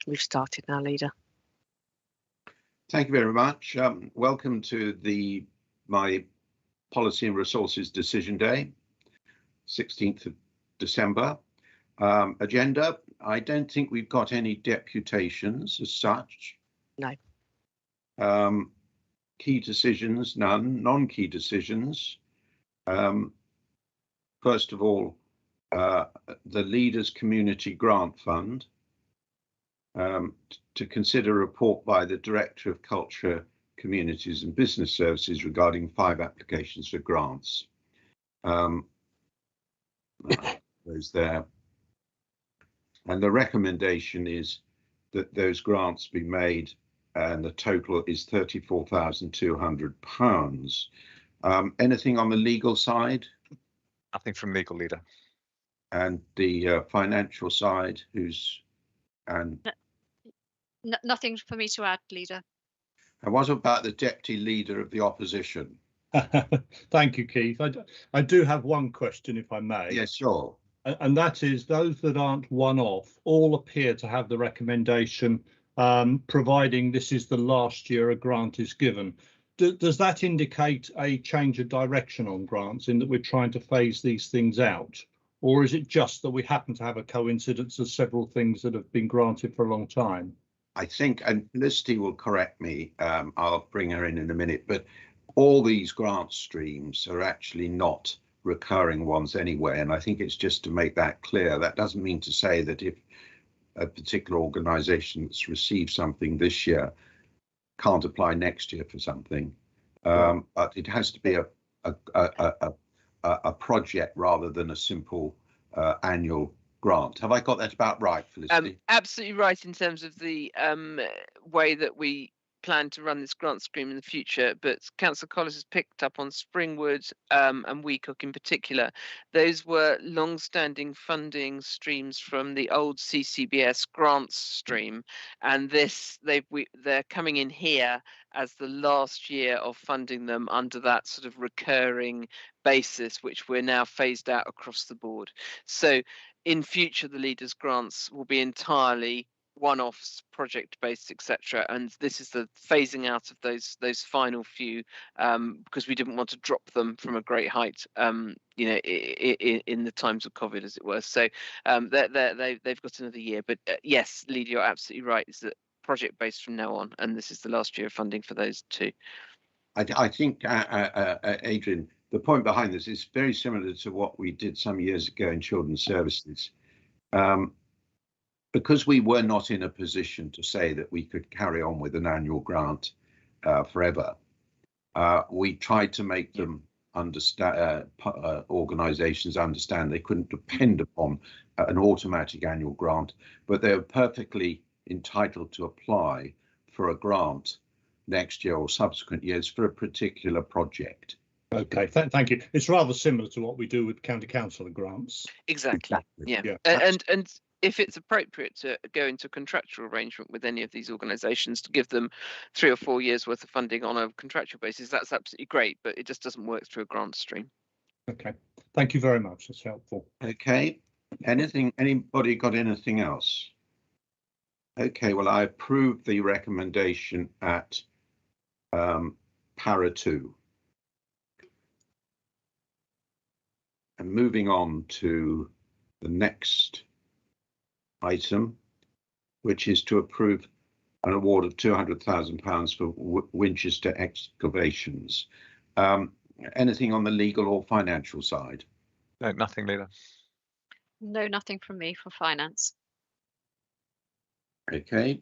we've started now, Leader. Thank you very much. Welcome to my Policy and Resources Decision Day, 16th of December. Agenda, I don't think we've got any deputations as such. No. Key decisions, none. Non-key decisions. First of all, the Leaders Community Grant Fund, to consider a report by the Director of Culture, Communities and Business Services regarding 5 applications for grants. Those there. And the recommendation is that those grants be made, and the total is £34,200. Anything on the legal side? Nothing from legal, Leader. And the financial side, Nothing for me to add, Leader. And what about the Deputy Leader of the Opposition? Thank you, Keith. I do have one question, if I may. Yes, sure. And that is, those that aren't one-off all appear to have the recommendation, providing this is the last year a grant is given. Does that indicate a change of direction on grants, in that we're trying to phase these things out? Or is it just that we happen to have a coincidence of several things that have been granted for a long time? I think, and Felicity will correct me, I'll bring her in a minute, but all these grant streams are actually not recurring ones anyway, and I think it's just to make that clear. That doesn't mean to say that if a particular organisation that's received something this year can't apply next year for something, but it has to be a project rather than a simple annual grant. Have I got that about right, Felicity? Absolutely right in terms of the way that we plan to run this grant scheme in the future, but Councillor Collis has picked up on Springwood and Wecock in particular. Those were long-standing funding streams from the old CCBS grants stream, and they're coming in here as the last year of funding them under that sort of recurring basis, which we're now phased out across the board. So in future, the Leaders grants will be entirely one-offs, project-based, etc. And this is the phasing out of those final few, because we didn't want to drop them from a great height, in the times of COVID, as it were. So they've got another year. But yes, Leader, you're absolutely right. It's that project-based from now on, and this is the last year of funding for those two. I think, Adrian, the point behind this is very similar to what we did some years ago in Children's Services. Because we were not in a position to say that we could carry on with an annual grant forever, we tried to make them understand, organisations understand they couldn't depend upon an automatic annual grant, but they were perfectly entitled to apply for a grant next year or subsequent years for a particular project. Okay, thank you. It's rather similar to what we do with county councillor grants. Exactly. Yeah. And if it's appropriate to go into a contractual arrangement with any of these organisations to give them 3 or 4 years worth of funding on a contractual basis, that's absolutely great, but it just doesn't work through a grant stream. Okay, thank you very much. That's helpful. Okay, anybody got anything else? Okay, well, I approve the recommendation at para 2. And moving on to the next item, which is to approve an award of £200,000 for Winchester excavations. Anything on the legal or financial side? No, nothing, Leader. No, nothing from me for finance. Okay.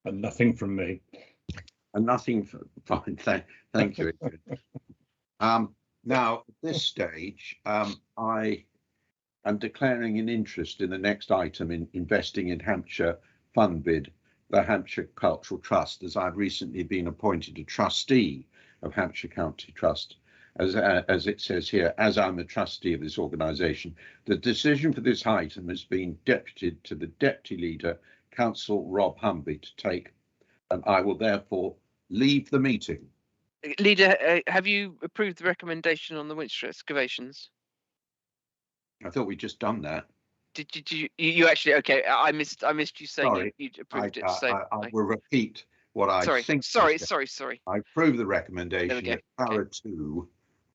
And nothing from me. And nothing for fine. Thank you. Now, at this stage, I am declaring an interest in the next item in investing in Hampshire Fund Bid, the Hampshire Cultural Trust, as I've recently been appointed a trustee of Hampshire County Trust. As it says here, as I'm a trustee of this organisation, the decision for this item has been deputed to the Deputy Leader, Councillor Rob Humby, to take, and I will therefore leave the meeting. Leader, have you approved the recommendation on the Winchester excavations? I thought we'd just done that. Did you actually? Okay, I missed you saying Sorry, you approved it. So I will repeat what I sorry, think. sorry. I approve the recommendation go. of para 2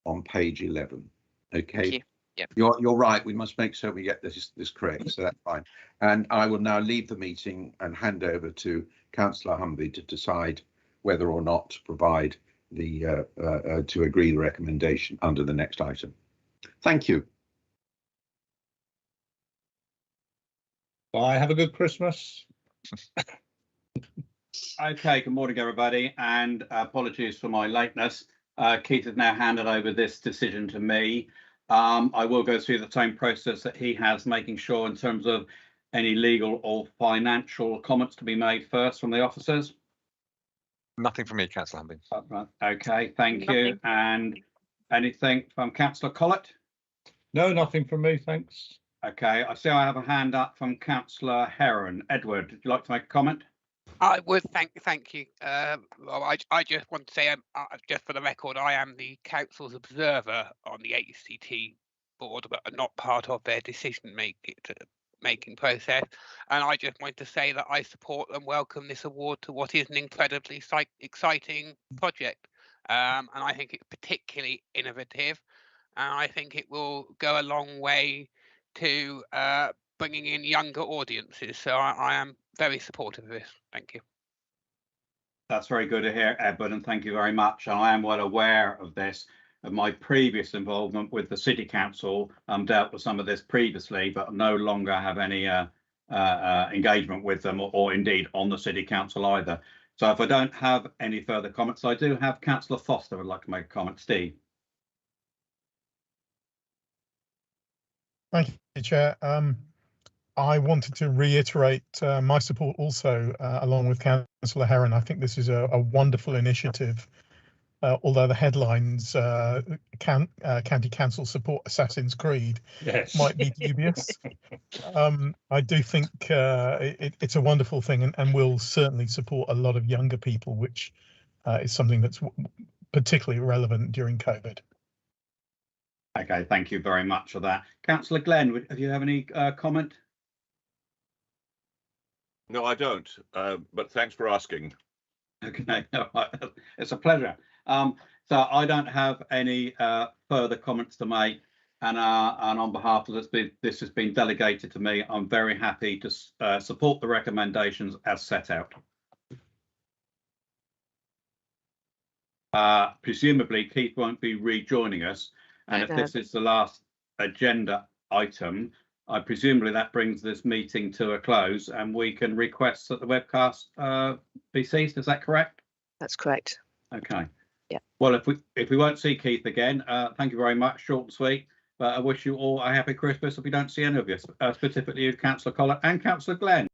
on page 11. Thank Okay. you. Yeah. You're right. We must make sure we get this correct. So that's fine. And I will now leave the meeting and hand over to Councillor Humby to decide whether or not to provide the to agree the recommendation under the next item. Thank you. Bye. Have a good Christmas. Okay, good morning, everybody, and apologies for my lateness. Keith has now handed over this decision to me. I will go through the same process that he has, making sure in terms of any legal or financial comments to be made first from the officers. Nothing from me, Councillor Humby. Right. Okay, thank you. Nothing. And anything from Councillor Collett? No, nothing from me, thanks. Okay, I see I have a hand up from Councillor Heron. Edward, would you like to make a comment? I would thank you. Well, I just want to say, just for the record, I am the council's observer on the HCT board, but not part of their decision making process. And I just want to say that I support and welcome this award to what is an incredibly exciting project. And I think it's particularly innovative, and I think it will go a long way to bringing in younger audiences. So I am very supportive of this. Thank you. That's very good to hear, Edward, and thank you very much. And I am well aware of this. Of my previous involvement with the City Council, dealt with some of this previously, but no longer have any engagement with them, or indeed on the City Council either. So if I don't have any further comments, I do have Councillor Foster would like to make a comment. Steve. Thank you, Chair. I wanted to reiterate my support also, along with Councillor Heron. I think this is a wonderful initiative, although the headlines, County Council support Assassin's Creed, Yes. might be dubious. I do think it's a wonderful thing, and will certainly support a lot of younger people, which is something that's particularly relevant during COVID. Okay, thank you very much for that. Councillor Glenn, have you have any comment? No, I don't, but thanks for asking. Okay, it's a pleasure. So I don't have any further comments to make, and on behalf of this has been delegated to me. I'm very happy to support the recommendations as set out. Presumably Keith won't be rejoining us, and if this is the last agenda item, presumably that brings this meeting to a close, and we can request that the webcast be ceased. Is that correct? That's correct. Okay. Yeah. Well, if we won't see Keith again, thank you very much. Short and sweet. But I wish you all a happy Christmas if we don't see any of you, specifically you, Councillor Collett and Councillor Glenn.